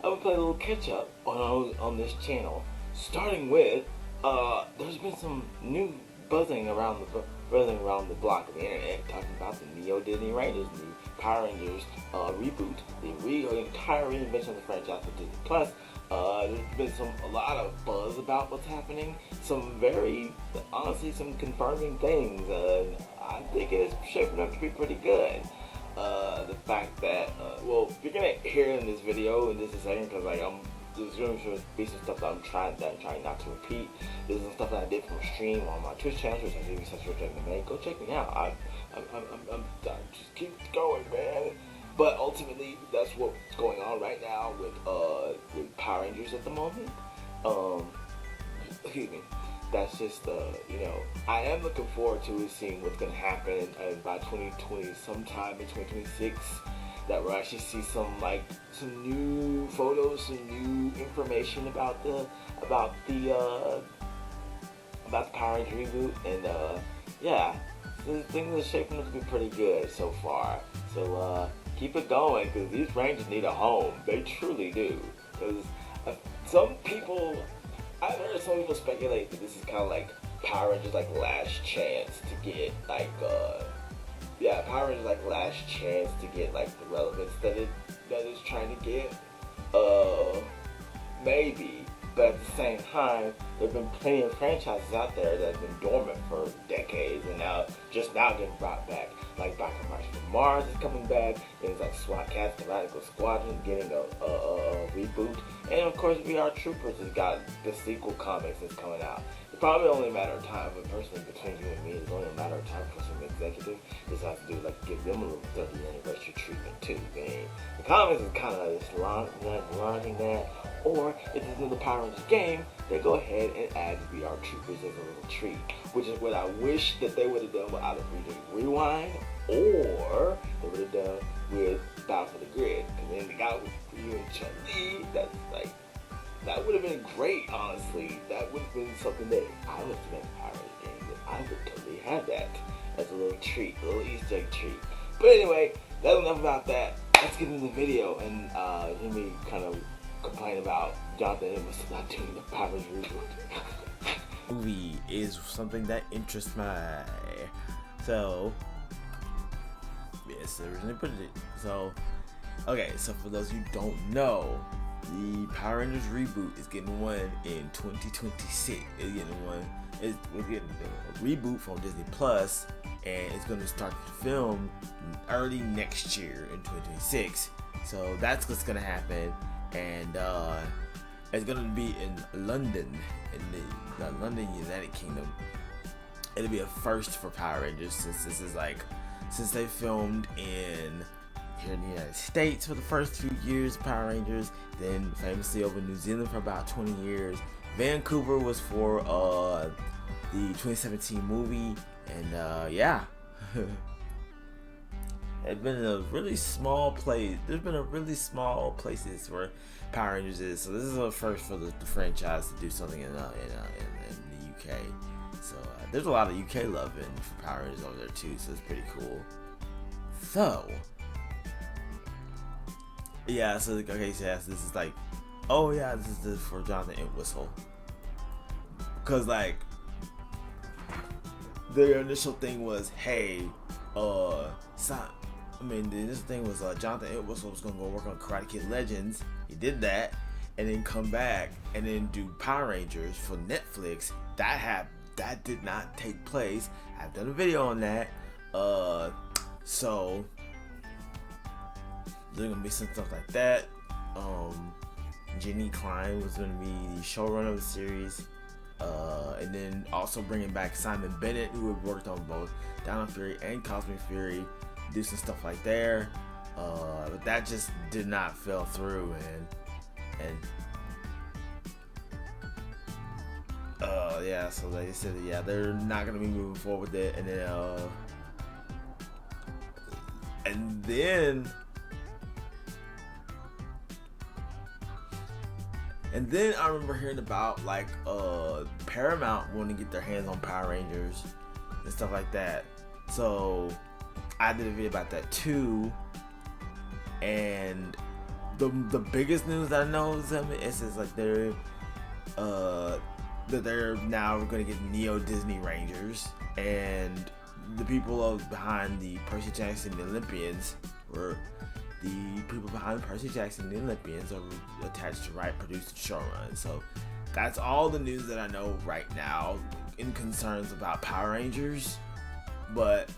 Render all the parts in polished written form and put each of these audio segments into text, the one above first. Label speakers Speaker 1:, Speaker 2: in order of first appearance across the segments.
Speaker 1: I would play a little catch up on this channel. Starting with, there's been some new buzzing around the block of the internet talking about the Neo Disney Rangers, the Power Rangers reboot, the entire reinvention of the franchise for Disney Plus. There's been a lot of buzz about what's happening. Honestly, some confirming things. I think it's shaping up to be pretty good. The fact that, you're gonna hear in this video in just a second, because there's going to be some stuff that I'm trying not to repeat. There's some stuff that I did from stream on my Twitch channel, which I think is such a make. Go check me out. I'm just keep going, man. But ultimately, that's what's going on right now with Power Rangers at the moment. Excuse me. That's just I am looking forward to seeing what's gonna happen by 2020, sometime in 2026. That we'll actually see some new photos, some new information about the Power Rangers reboot, and things are shaping up to be pretty good so far. So keep it going, because these Rangers need a home. They truly do. Because I've heard some people speculate that this is kind of like Power Rangers' last chance to get Power Rangers last chance to get the relevance that it's trying to get. Maybe, but at the same time, there've been plenty of franchises out there that have been dormant for decades and now getting brought back. Like Back to March from Mars is coming back. Things like SWAT Cats, Galactic Squadron getting a reboot, and of course VR Troopers has got the sequel comics that's coming out. It's probably only a matter of time, but personally between you and me, it's only a matter of time for some executive decides to give them a little 30th anniversary treatment too. The comics is kind of just launching that, or if it's in the Power Rangers game, they go ahead and add VR Troopers as a little treat, which is what I wish that they would have done with either Rewind, or they would have done with Battle for the Grid. Because then they got with Ryu and Chun-Li, that would have been great, honestly. That would have been something that I would have made a Power Rangers game, that I would totally have that as a little treat, a little Easter egg treat. But anyway, that's enough about that. Let's get into the video and hear me kind of complain about Jonathan Amos not doing the Power Rangers reboot.
Speaker 2: Movie is something that interests my eye. So, yes, originally put it. So, okay, so for those who don't know, the Power Rangers reboot is getting one in 2026. We're getting a reboot from Disney Plus, and it's going to start to film early next year in 2026. So that's what's going to happen, and it's going to be in London, in the London, United Kingdom. It'll be a first for Power Rangers, since they filmed here in the United States for the first few years of Power Rangers, then famously over New Zealand for about 20 years. Vancouver was for the 2017 movie, and it's been a really small place. There's been a really small places where Power Rangers is, so this is a first for the franchise to do something in the UK. So there's a lot of UK love for Power Rangers over there too, so it's pretty cool. So yeah, so this is this is for Jonathan Entwistle, because their initial thing was, the initial thing was Jonathan Entwistle was gonna go work on Karate Kid Legends. He did that, and then come back and then do Power Rangers for Netflix. That did not take place. I've done a video on that. So there's gonna be some stuff like that. Jenny Klein was gonna be the showrunner of the series, and then also bringing back Simon Bennett, who had worked on both Dino Fury and Cosmic Fury, do some stuff like there. But that just did not fell through, so they said they're not gonna be moving forward with it, and then I remember hearing about Paramount wanting to get their hands on Power Rangers and stuff like that. So I did a video about that too, and the biggest news that I know is it's like they're that they're now going to get Neo Disney Rangers, and the people behind the Percy Jackson the Olympians were the people behind Percy Jackson the Olympians are attached to write, produce, and showrun. So that's all the news that I know right now in concerns about Power Rangers. But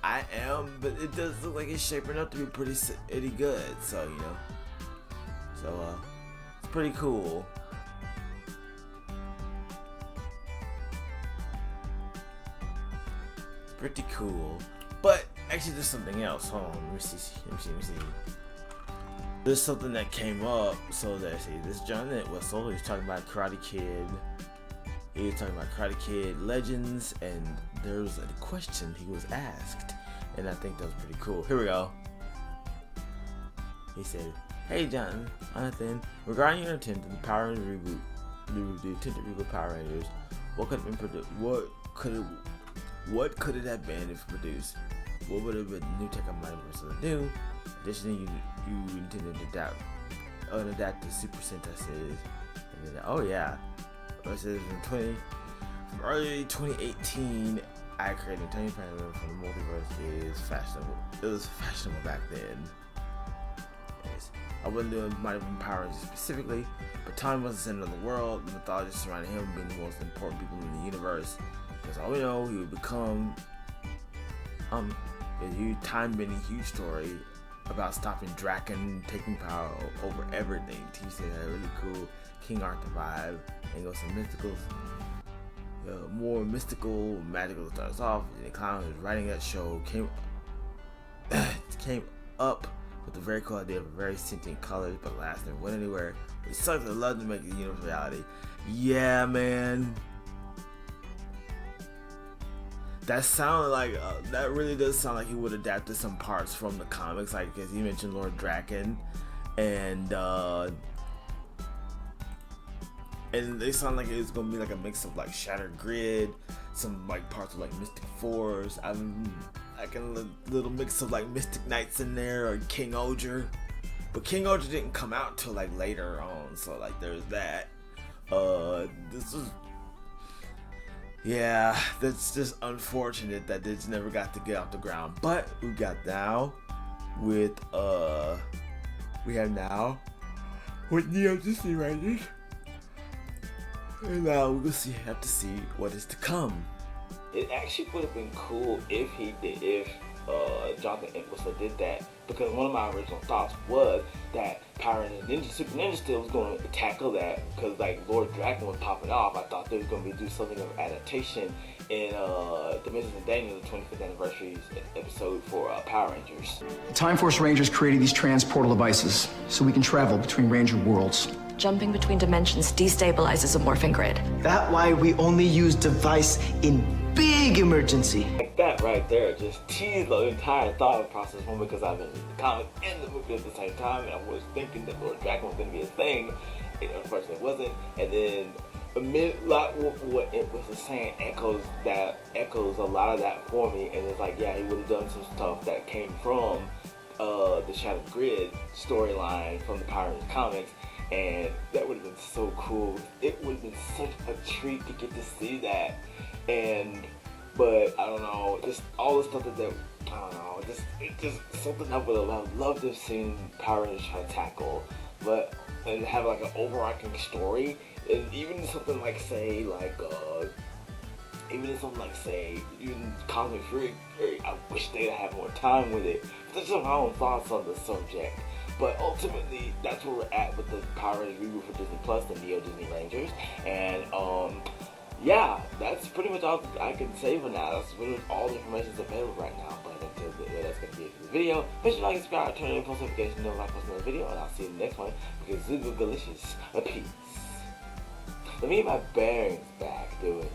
Speaker 2: it does look like it's shaping up to be pretty good. So it's pretty cool. Pretty cool. But actually there's something else. Hold on, let me see. There's something that came up. So let's see, this John Whistle, he's talking about Karate Kid. He was talking about Karate Kid Legends, and there was a question he was asked, and I think that was pretty cool. Here we go. He said, "Hey Jonathan, regarding your intent of the Power Rangers reboot, the intended reboot of Power Rangers, what could have been produced? What could it have been if produced? What would have been new tech I might versus the new? Additionally, you intended to adapt to Super Sentai series, and then oh yeah." It says from early 2018, I created a tiny paradigm from the multiverse is fashionable. It was fashionable back then. Yes. I wasn't doing Mighty Morphin Power Rangers specifically, but Tommy was the center of the world. The mythology surrounding him being the most important people in the universe. Because all we know, he would become a huge time-bending, huge story about stopping Draken, taking power over everything. TC had a really cool King Arthur vibe, and go some mystical, more mystical, magical starts off. And the clown who's writing that show came up with a very cool idea of very sentient colors, but last never went anywhere. It sucks. I love to make the universe reality. Yeah, man. That sounded like that really does sound like he would adapt to some parts from the comics, like as you mentioned, Lord Draken, and they sound like it's gonna be like a mix of like Shattered Grid, some like parts of like Mystic Force. I can a little mix of like Mystic Knights in there, or King Oger, but King Oger didn't come out till like later on, so like there's that. Yeah, that's just unfortunate that this never got to get off the ground. But we got now with Neo Disney Rangers. And now we're gonna have to see what is to come.
Speaker 1: It actually would have been cool if Jonathan Entwistle did that, because one of my original thoughts was that Power Rangers Super Ninja Steel was going to tackle that, because like Lord Draken was popping off. I thought they were going to do something of adaptation in Dimensions of Daniel, the 25th anniversary episode for Power Rangers.
Speaker 3: The Time Force Rangers created these transportal devices so we can travel between Ranger worlds.
Speaker 4: Jumping between dimensions destabilizes a morphing grid.
Speaker 5: That's why we only use device in big emergency.
Speaker 1: Like that right there just teased the entire thought process for me, because I've been in the comic and the movie at the same time, and I was thinking that Lord Draken was going to be a thing. It unfortunately wasn't, and then like what it was saying echoes a lot of that for me, and it's like, yeah, he would have done some stuff that came from the Shattered Grid storyline from the Power Rangers comics. And that would have been so cool. It would have been such a treat to get to see that. But I don't know, just all the stuff that I don't know, just something I would have loved to have seen Power Rangers try to tackle, and have like an overarching story, and even something like even Cosmic Fury. I wish they'd have more time with it. But that's just my own thoughts on the subject. But ultimately, that's where we're at with the Power Rangers reboot for Disney Plus, the Neo Disney Rangers. And yeah, that's pretty much all I can say for now. That's pretty much all the information that's available right now. But until that's going to be it for the video. Make sure you like and subscribe, turn on post notifications, know when I post another video, and I'll see you in the next one. Because this is delicious. Peace. Let me get my bearings back, dude.